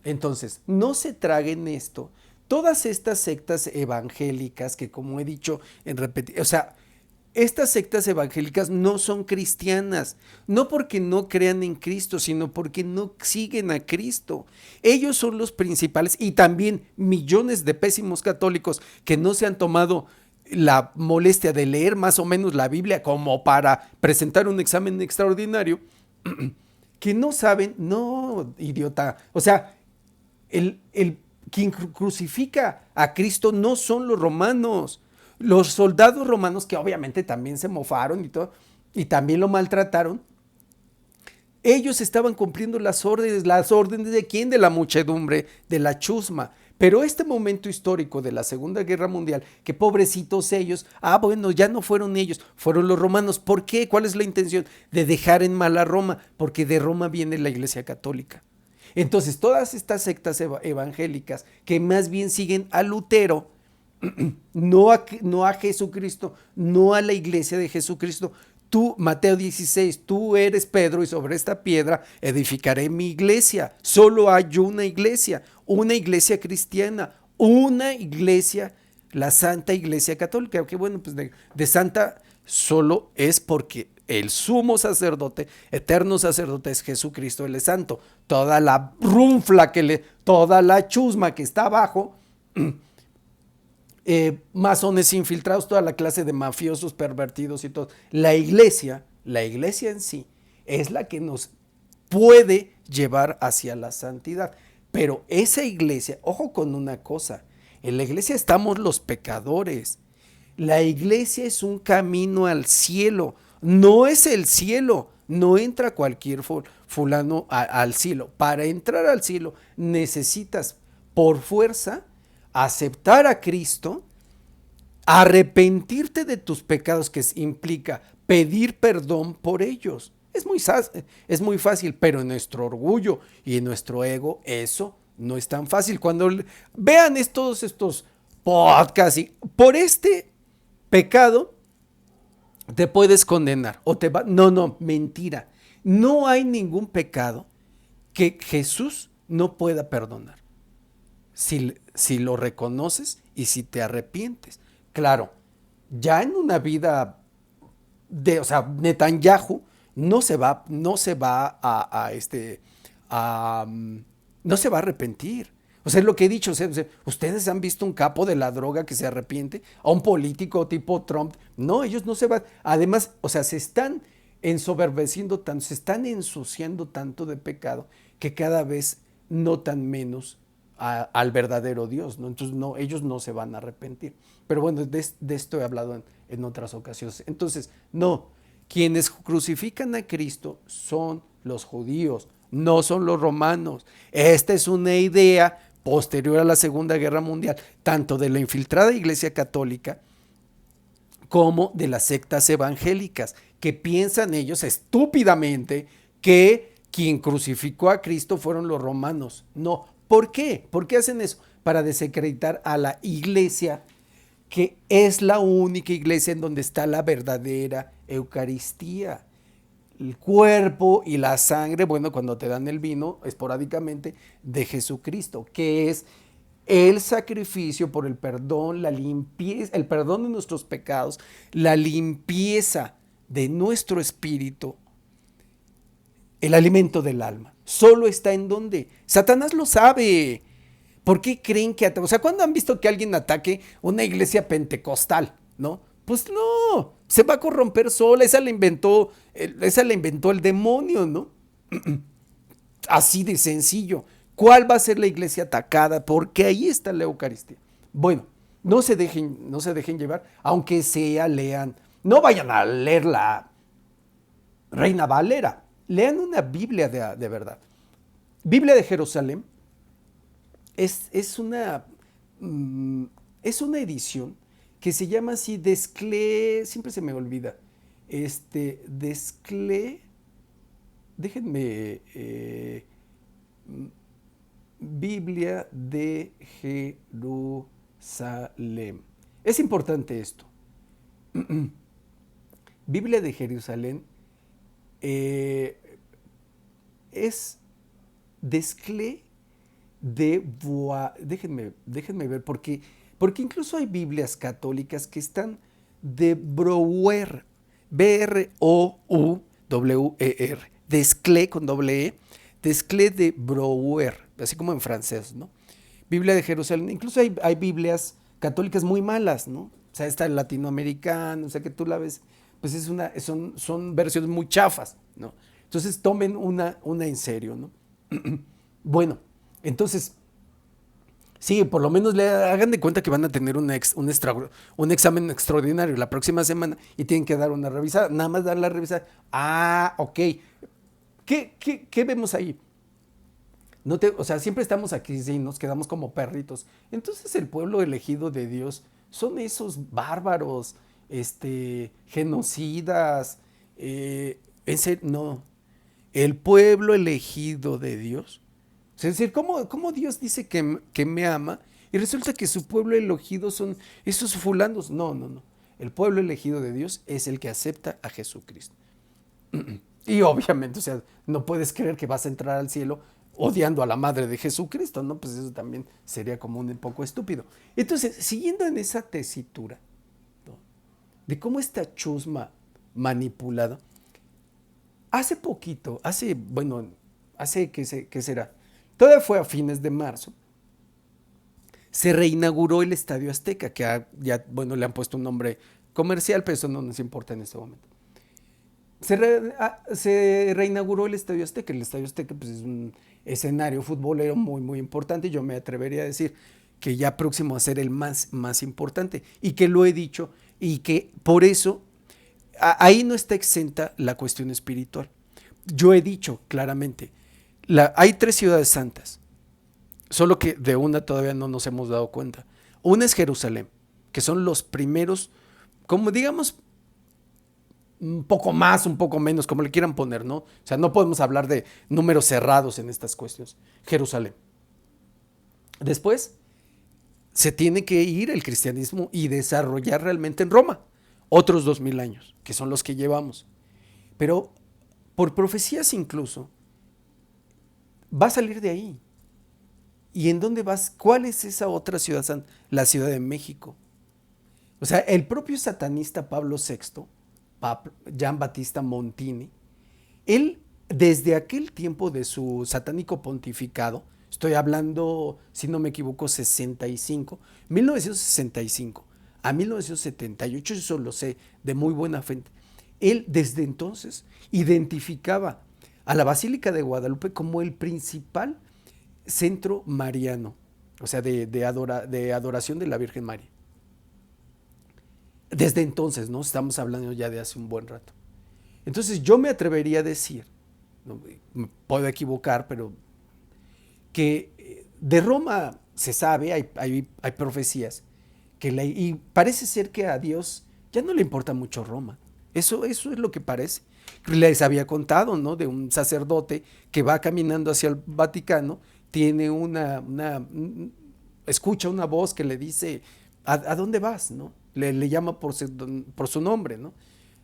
Entonces, no se traguen esto. Todas estas sectas evangélicas que, como he dicho en repetición, o sea, estas sectas evangélicas no son cristianas, no porque no crean en Cristo, sino porque no siguen a Cristo. Ellos son los principales, y también millones de pésimos católicos que no se han tomado la molestia de leer más o menos la Biblia como para presentar un examen extraordinario, que no saben. No, idiota, o sea, quien crucifica a Cristo no son los romanos. Los soldados romanos, que obviamente también se mofaron y todo, y también lo maltrataron, ellos estaban cumpliendo las órdenes ¿de quién? De la muchedumbre, de la chusma. Pero este momento histórico de la Segunda Guerra Mundial, que pobrecitos ellos, bueno, ya no fueron ellos, fueron los romanos. ¿Por qué? ¿Cuál es la intención? De dejar en mal a Roma, porque de Roma viene la Iglesia Católica. Entonces, todas estas sectas evangélicas que más bien siguen a Lutero, no a Jesucristo, no a la iglesia de Jesucristo. Tú, Mateo 16, tú eres Pedro, y sobre esta piedra edificaré mi iglesia. Solo hay una iglesia cristiana, una iglesia, la Santa Iglesia Católica. Que bueno, pues de santa solo es porque el sumo sacerdote, eterno sacerdote, es Jesucristo, Él es santo. Toda la runfla toda la chusma que está abajo, masones infiltrados, toda la clase de mafiosos pervertidos y todo. La iglesia en sí es la que nos puede llevar hacia la santidad. Pero esa iglesia, ojo con una cosa, en la iglesia estamos los pecadores. La iglesia es un camino al cielo, no es el cielo. No entra cualquier fulano al cielo. Para entrar al cielo necesitas por fuerza aceptar a Cristo, arrepentirte de tus pecados, que implica pedir perdón por ellos. Es muy fácil, pero en nuestro orgullo y en nuestro ego eso no es tan fácil. Cuando vean todos estos podcasts, y por este pecado te puedes condenar o no, mentira. No hay ningún pecado que Jesús no pueda perdonar si lo reconoces y si te arrepientes. Claro, ya en una vida o sea, Netanyahu no se va no se va a arrepentir. O sea, es lo que he dicho. O sea, ustedes han visto un capo de la droga que se arrepiente, a un político tipo Trump. No, ellos no se van. Además, o sea, se están ensoberbeciendo tanto, se están ensuciando tanto de pecado, que cada vez notan menos al verdadero Dios, ¿no? Entonces, no, ellos no se van a arrepentir. Pero bueno, de esto he hablado en otras ocasiones. Entonces, no, quienes crucifican a Cristo son los judíos, no son los romanos. Esta es una idea posterior a la Segunda Guerra Mundial, tanto de la infiltrada Iglesia Católica como de las sectas evangélicas, que piensan ellos estúpidamente que quien crucificó a Cristo fueron los romanos. No. ¿Por qué? ¿Por qué hacen eso? Para desacreditar a la iglesia, que es la única iglesia en donde está la verdadera Eucaristía. El cuerpo y la sangre, bueno, cuando te dan el vino, esporádicamente, de Jesucristo, que es el sacrificio por el perdón, la limpieza, el perdón de nuestros pecados, la limpieza de nuestro espíritu, el alimento del alma. Solo está en donde Satanás lo sabe, ¿Por qué creen que o sea, ¿cuándo han visto que alguien ataque una iglesia pentecostal? ¿No? Pues no, se va a corromper sola, esa la inventó el demonio, ¿no? Así de sencillo. ¿Cuál va a ser la iglesia atacada? Porque ahí está la Eucaristía. Bueno, no se dejen llevar, aunque sea, lean. No vayan a leer la Reina Valera. Lean una Biblia de verdad. Biblia de Jerusalén es una, mm, es una edición que se llama así Desclé, siempre se me olvida. Desclé, déjenme, Biblia de Jerusalén. Es importante esto. Biblia de Jerusalén eh, es Desclé de déjenme ver, porque incluso hay Biblias católicas que están de Brouwer, Brouwer, Desclé con doble E, Desclé de Brouwer, así como en francés, ¿no? Biblia de Jerusalén, incluso hay Biblias católicas muy malas, ¿no? O sea, está el latinoamericano, o sea, que tú la ves, pues son versiones muy chafas, ¿no? Entonces tomen una en serio, ¿no? Bueno, entonces, sí, por lo menos le hagan de cuenta que van a tener un examen extraordinario la próxima semana y tienen que dar una revisada. Nada más dar la revisada. Ah, ok. ¿Qué vemos ahí? O sea, siempre estamos aquí y nos quedamos como perritos. Entonces el pueblo elegido de Dios son esos bárbaros, genocidas. No. El pueblo elegido de Dios. Es decir, ¿cómo Dios dice que me ama? Y resulta que su pueblo elegido son esos fulanos. No, no, no. El pueblo elegido de Dios es el que acepta a Jesucristo. Y obviamente, o sea, no puedes creer que vas a entrar al cielo odiando a la madre de Jesucristo, ¿no? Pues eso también sería como un poco estúpido. Entonces, siguiendo en esa tesitura, ¿no? De cómo esta chusma manipulada, bueno, ¿qué será? Todavía fue a fines de marzo, se reinauguró el Estadio Azteca, que ya, bueno, le han puesto un nombre comercial, pero eso no nos importa en este momento. Se reinauguró el Estadio Azteca. El Estadio Azteca pues, es un escenario futbolero muy, muy importante. Yo me atrevería a decir que ya próximo a ser el más importante. Y que lo he dicho y que por eso ahí no está exenta la cuestión espiritual. Yo he dicho claramente, hay 3 ciudades santas, solo que de una todavía no nos hemos dado cuenta. Una es Jerusalén, que son los primeros, como digamos, un poco más, un poco menos, como le quieran poner, ¿no? O sea, no podemos hablar de números cerrados en estas cuestiones. Jerusalén. Después, se tiene que ir el cristianismo y desarrollar realmente en Roma. Otros 2000 años, que son los que llevamos. Pero, por profecías incluso, va a salir de ahí. ¿Y en dónde vas? ¿Cuál es esa otra ciudad santa? La Ciudad de México. O sea, el propio satanista Pablo VI, Gian Battista Montini, él desde aquel tiempo de su satánico pontificado, estoy hablando, si no me equivoco, 1965 a 1978, eso lo sé de muy buena fuente, él desde entonces identificaba a la Basílica de Guadalupe como el principal centro mariano, o sea, de adoración de la Virgen María. Desde entonces, ¿no? Estamos hablando ya de hace un buen rato. Entonces yo me atrevería a decir, ¿no? Me puedo equivocar, pero que de Roma se sabe, hay profecías, y parece ser que a Dios ya no le importa mucho Roma. Eso es lo que parece. Les había contado, ¿no? De un sacerdote que va caminando hacia el Vaticano, tiene escucha una voz que le dice, ¿a dónde vas, no? Le llama por su nombre, ¿no?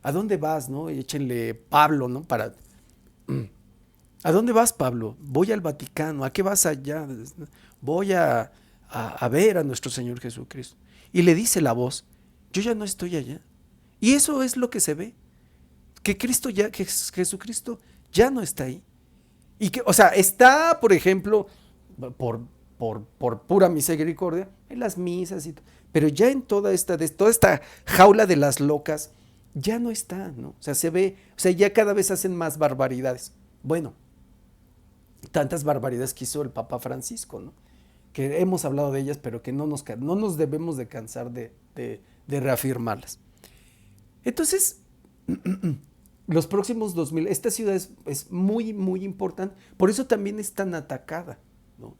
¿A dónde vas, no? Y échenle Pablo, ¿no? ¿A dónde vas, Pablo? Voy al Vaticano. ¿A qué vas allá? Voy a ver a nuestro Señor Jesucristo. Y le dice la voz, yo ya no estoy allá. Y eso es lo que se ve, que Jesucristo ya no está ahí. Y que, o sea, está, por ejemplo, por por pura misericordia, en las misas y todo. Pero ya en toda esta jaula de las locas, ya no está, ¿no? O sea, se ve, o sea, ya cada vez hacen más barbaridades. Bueno, tantas barbaridades que hizo el Papa Francisco, ¿no? Que hemos hablado de ellas, pero que no nos debemos de cansar de reafirmarlas. Entonces, los próximos 2000, esta ciudad es muy, muy importante, por eso también es tan atacada, ¿no?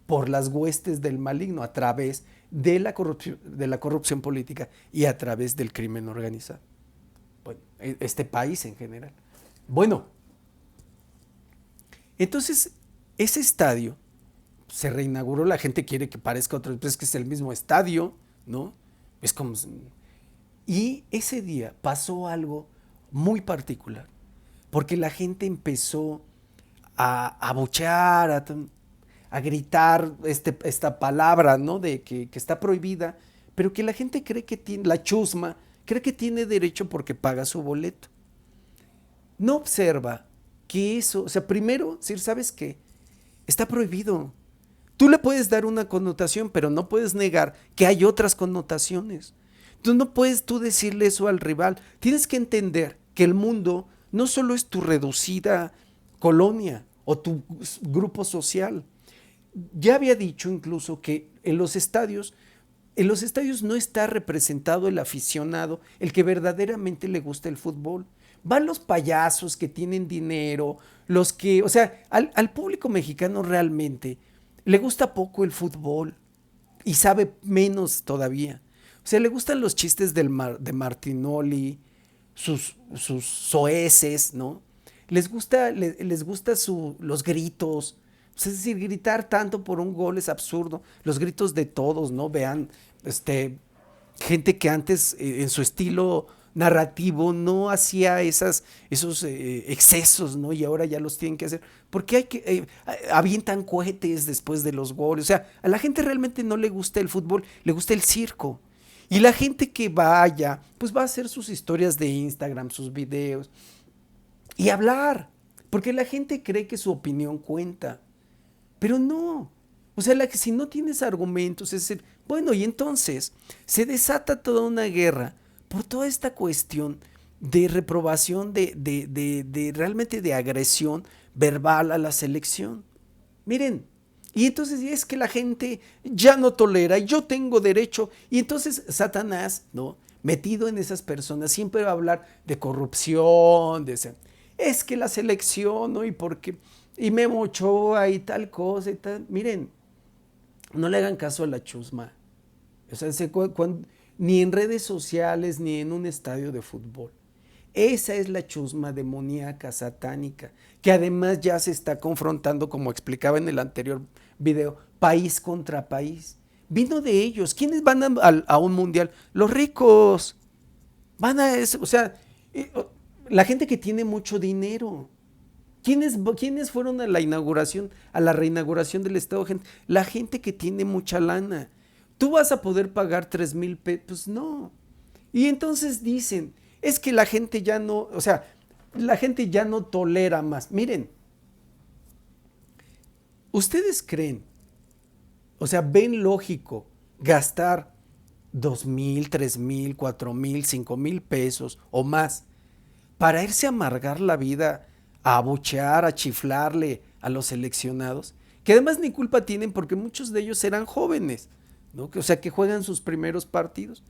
Por las huestes del maligno, a través de la corrupción política y a través del crimen organizado. Bueno, este país en general. Bueno, entonces, ese estadio se reinauguró, la gente quiere que parezca otro, pero es que es el mismo estadio, ¿no? Es como... Y ese día pasó algo muy particular, porque la gente empezó a abuchear, a gritar esta palabra, ¿no? De que está prohibida, pero que la gente cree que tiene, la chusma, cree que tiene derecho porque paga su boleto. No observa que eso, o sea, primero, si sabes qué, está prohibido. Tú le puedes dar una connotación, pero no puedes negar que hay otras connotaciones. Tú no puedes tú decirle eso al rival. Tienes que entender que el mundo no solo es tu reducida colonia o tu grupo social. Ya había dicho incluso que en los estadios no está representado el aficionado, el que verdaderamente le gusta el fútbol. Van los payasos que tienen dinero, los que, o sea, al público mexicano realmente le gusta poco el fútbol y sabe menos todavía. O sea, le gustan los chistes de Martinoli, sus soeces, ¿no? Les gusta los gritos. Es decir, gritar tanto por un gol es absurdo. Los gritos de todos, ¿no? Vean, gente que antes en su estilo narrativo no hacía esos excesos, ¿no? Y ahora ya los tienen que hacer. Porque avientan cohetes después de los goles. O sea, a la gente realmente no le gusta el fútbol, le gusta el circo. Y la gente que vaya, pues va a hacer sus historias de Instagram, sus videos y hablar. Porque la gente cree que su opinión cuenta. Pero no. O sea, si no tienes argumentos, es decir, bueno, y entonces se desata toda una guerra por toda esta cuestión de reprobación, realmente de agresión verbal a la selección. Miren, y entonces es que la gente ya no tolera, yo tengo derecho, y entonces Satanás, ¿no? Metido en esas personas, siempre va a hablar de corrupción, es que la selección, ¿no? Y porque, y Memo Ochoa y tal cosa y tal. Miren, no le hagan caso a la chusma. O sea, ni en redes sociales, ni en un estadio de fútbol. Esa es la chusma demoníaca, satánica, que además ya se está confrontando, como explicaba en el anterior video, país contra país. Vino de ellos. ¿Quiénes van a un mundial? Los ricos. Van a eso, o sea, la gente que tiene mucho dinero. ¿Quiénes fueron a la inauguración, a la reinauguración del Estado? La gente que tiene mucha lana. ¿Tú vas a poder pagar 3,000 pesos? Pues no. Y entonces dicen, es que la gente ya no, o sea, la gente ya no tolera más. Miren, ¿ustedes creen, o sea, ven lógico gastar 2,000, 3,000, 4,000, 5,000 pesos o más para irse a amargar la vida, a abuchear, a chiflarle a los seleccionados? Que además ni culpa tienen porque muchos de ellos eran jóvenes, ¿no? O sea, que juegan sus primeros partidos.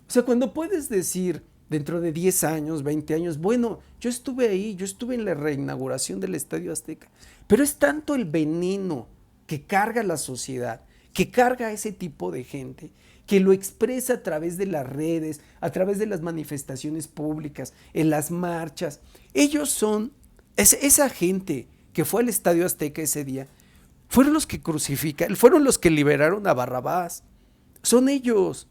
O sea, cuando puedes decir dentro de 10 años, 20 años, bueno, yo estuve ahí, yo estuve en la reinauguración del Estadio Azteca, pero es tanto el veneno que carga la sociedad, que carga a ese tipo de gente, que lo expresa a través de las redes, a través de las manifestaciones públicas, en las marchas. Ellos son, esa gente que fue al Estadio Azteca ese día, fueron los que crucifican, fueron los que liberaron a Barrabás. Son ellos.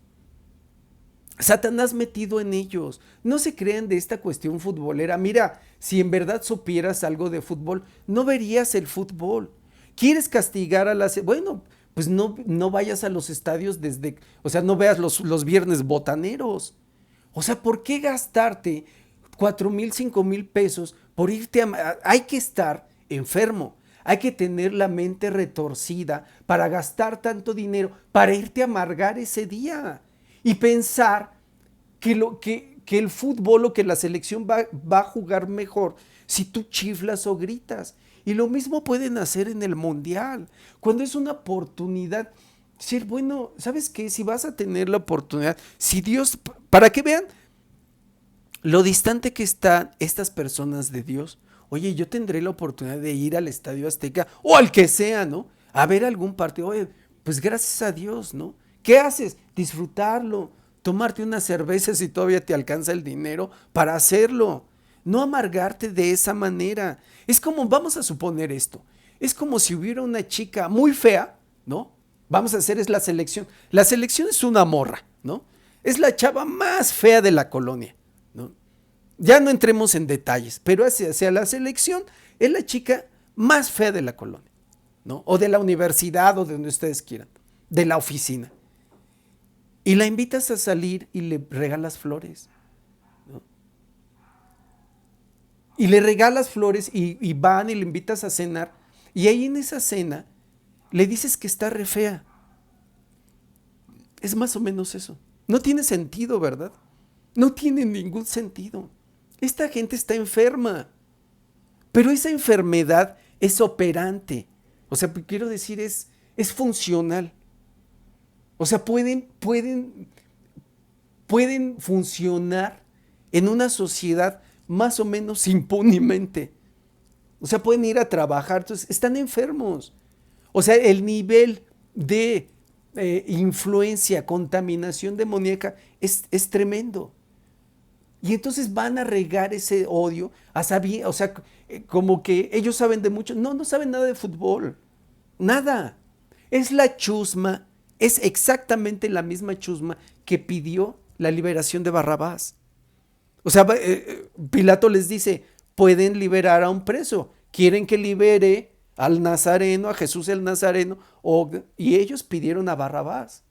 Satanás metido en ellos. No se crean de esta cuestión futbolera. Mira, si en verdad supieras algo de fútbol, no verías el fútbol. ¿Quieres castigar a las... Bueno, pues no vayas a los estadios o sea, no veas los viernes botaneros. O sea, ¿por qué gastarte 4,000, 5,000 pesos por irte hay que estar enfermo, hay que tener la mente retorcida para gastar tanto dinero, para irte a amargar ese día y pensar que el fútbol o que la selección va a jugar mejor si tú chiflas o gritas. Y lo mismo pueden hacer en el mundial, cuando es una oportunidad. Decir, bueno, ¿sabes qué? Si vas a tener la oportunidad, si Dios, para que vean lo distante que están estas personas de Dios. Oye, yo tendré la oportunidad de ir al Estadio Azteca o al que sea, ¿no? A ver algún partido. Oye, pues gracias a Dios, ¿no? ¿Qué haces? Disfrutarlo, tomarte una cerveza si todavía te alcanza el dinero para hacerlo. No amargarte de esa manera. Es como, vamos a suponer esto, es como si hubiera una chica muy fea, ¿no? Vamos a hacer es la selección. La selección es una morra, ¿no? Es la chava más fea de la colonia, ¿no? Ya no entremos en detalles, pero hacia la selección es la chica más fea de la colonia, ¿no? O de la universidad o de donde ustedes quieran, de la oficina. Y la invitas a salir y le regalas flores, ¿no? Y le regalas flores y van y le invitas a cenar. Y ahí en esa cena le dices que está re fea. Es más o menos eso. No tiene sentido, ¿verdad? No tiene ningún sentido. Esta gente está enferma, pero esa enfermedad es operante. O sea, quiero decir, es funcional. O sea, pueden funcionar en una sociedad más o menos impunemente. O sea, pueden ir a trabajar, entonces están enfermos. O sea, el nivel de influencia, contaminación demoníaca es tremendo. Y entonces van a regar ese odio, o sea, como que ellos saben de mucho. No, no saben nada de fútbol. Nada. Es la chusma, es exactamente la misma chusma que pidió la liberación de Barrabás. O sea, Pilato les dice, pueden liberar a un preso. Quieren que libere al Nazareno, a Jesús el Nazareno, y ellos pidieron a Barrabás.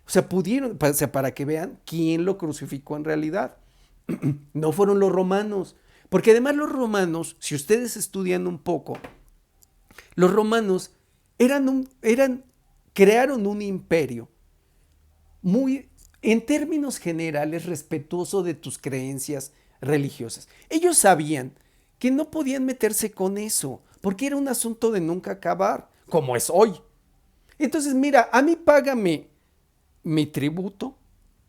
O sea, pudieron, para que vean quién lo crucificó en realidad. No fueron los romanos, porque además los romanos, si ustedes estudian un poco, los romanos crearon un imperio muy, en términos generales, respetuoso de tus creencias religiosas. Ellos sabían que no podían meterse con eso, porque era un asunto de nunca acabar, como es hoy. Entonces, mira, a mí págame mi tributo,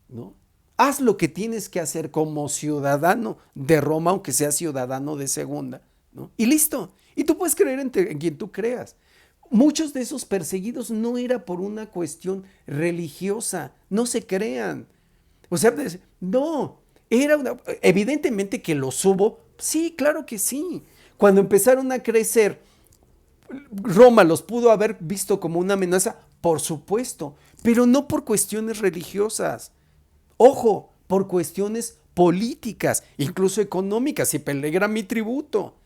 ¿no? Haz lo que tienes que hacer como ciudadano de Roma, aunque sea ciudadano de segunda, ¿no? Y listo. Y tú puedes creer en quien tú creas. Muchos de esos perseguidos no era por una cuestión religiosa, no se crean. O sea, no, evidentemente que los hubo, sí, claro que sí. Cuando empezaron a crecer, Roma los pudo haber visto como una amenaza, por supuesto, pero no por cuestiones religiosas. Ojo, por cuestiones políticas, incluso económicas, y peligra mi tributo.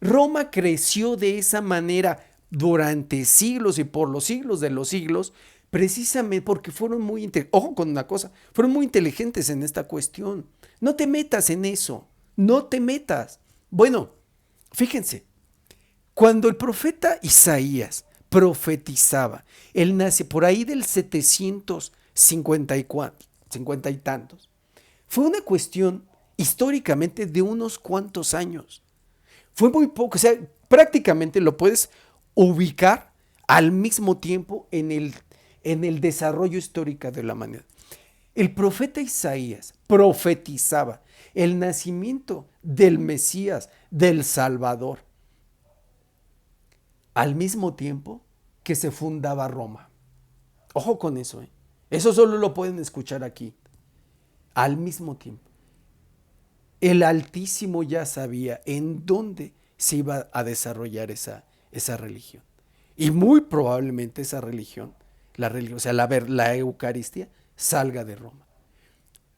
Roma creció de esa manera durante siglos y por los siglos de los siglos, precisamente porque fueron muy ojo con una cosa, fueron muy inteligentes en esta cuestión. No te metas en eso, no te metas. Bueno, fíjense, cuando el profeta Isaías profetizaba, él nace por ahí del 754, 50 y tantos. Fue una cuestión históricamente de unos cuantos años. Fue muy poco, o sea, prácticamente lo puedes ubicar al mismo tiempo en el desarrollo histórico de la humanidad. El profeta Isaías profetizaba el nacimiento del Mesías, del Salvador, al mismo tiempo que se fundaba Roma. Ojo con eso, ¿eh? Eso solo lo pueden escuchar aquí. Al mismo tiempo. El Altísimo ya sabía en dónde se iba a desarrollar esa religión. Y muy probablemente esa religión, o sea, la Eucaristía, salga de Roma.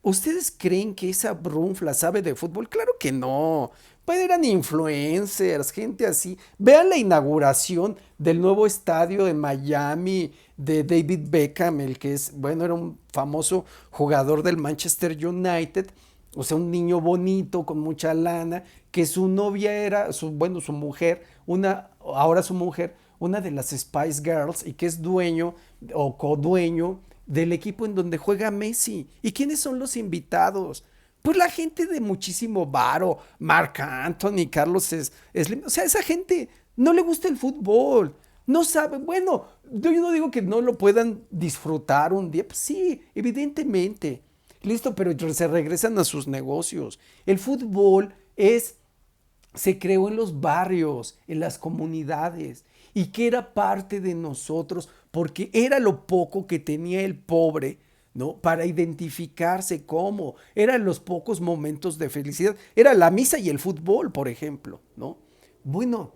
¿Ustedes creen que esa brunfla sabe de fútbol? Claro que no. Pues eran influencers, gente así. Vean la inauguración del nuevo estadio de Miami de David Beckham, el que es, bueno, era un famoso jugador del Manchester United. O sea, un niño bonito con mucha lana, que su novia era, bueno, su mujer, ahora su mujer, una de las Spice Girls y que es dueño o codueño del equipo en donde juega Messi. ¿Y quiénes son los invitados? Pues la gente de muchísimo varo, Marc Anthony, Slim, o sea, esa gente no le gusta el fútbol, no sabe, bueno, yo no digo que no lo puedan disfrutar un día, pues sí, evidentemente, listo, pero se regresan a sus negocios. El fútbol se creó en los barrios, en las comunidades, y que era parte de nosotros, porque era lo poco que tenía el pobre, ¿no? Para identificarse como, eran los pocos momentos de felicidad, era la misa y el fútbol, por ejemplo, ¿no? Bueno,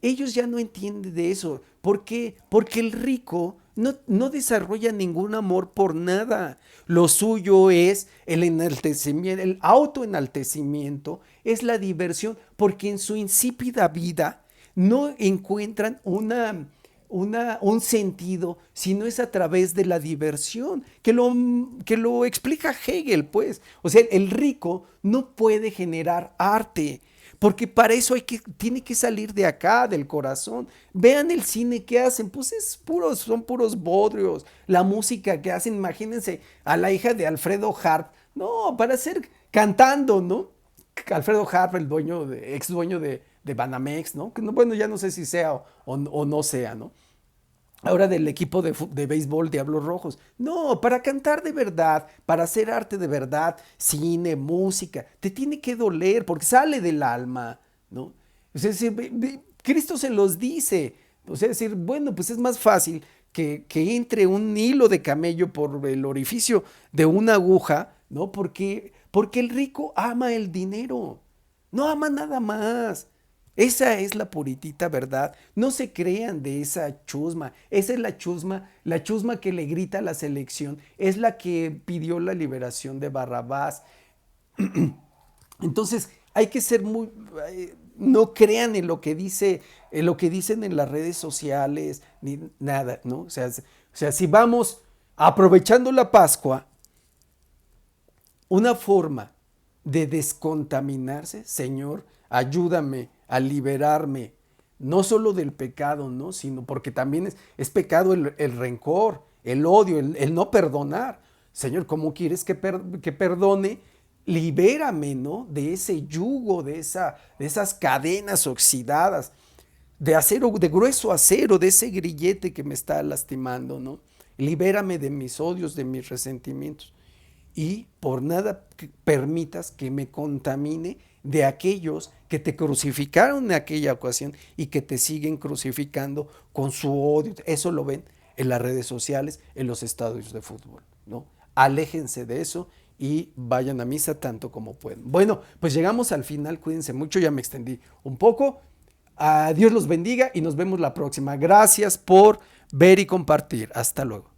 ellos ya no entienden de eso. ¿Por qué? Porque el rico no desarrolla ningún amor por nada. Lo suyo es el enaltecimiento, el autoenaltecimiento, es la diversión, porque en su insípida vida no encuentran un sentido, sino es a través de la diversión, que lo explica Hegel, pues. O sea, el rico no puede generar arte, porque para eso tiene que salir de acá, del corazón. Vean el cine que hacen, pues son puros bodrios. La música que hacen, imagínense a la hija de Alfredo Harp, no, para ser cantando, ¿no? Alfredo Harp, ex dueño de Banamex, ¿no? Que bueno, ya no sé si sea o no sea, ¿no? Ahora del equipo de béisbol Diablos Rojos. No, para cantar de verdad, para hacer arte de verdad, cine, música, te tiene que doler porque sale del alma, ¿no? Es decir, Cristo se los dice. O sea, es decir, bueno, pues es más fácil que entre un hilo de camello por el orificio de una aguja, ¿no? Porque el rico ama el dinero, no ama nada más. Esa es la puritita verdad. No se crean de esa chusma. Esa es la chusma que le grita a la selección. Es la que pidió la liberación de Barrabás. Entonces, hay que ser no crean en lo que dicen en las redes sociales, ni nada, ¿no? O sea, si vamos aprovechando la Pascua, una forma de descontaminarse, Señor, ayúdame a liberarme, no solo del pecado, ¿no? Sino porque también es pecado el rencor, el odio, el no perdonar. Señor, ¿cómo quieres que perdone? Libérame, ¿no? De ese yugo, de esas cadenas oxidadas, de acero, de grueso acero, de ese grillete que me está lastimando, ¿no? Libérame de mis odios, de mis resentimientos y por nada permitas que me contamine de aquellos que te crucificaron en aquella ocasión y que te siguen crucificando con su odio. Eso lo ven en las redes sociales, en los estadios de fútbol, ¿no? Aléjense de eso y vayan a misa tanto como pueden. Bueno, pues llegamos al final, cuídense mucho, ya me extendí un poco. Dios los bendiga y nos vemos la próxima. Gracias por ver y compartir. Hasta luego.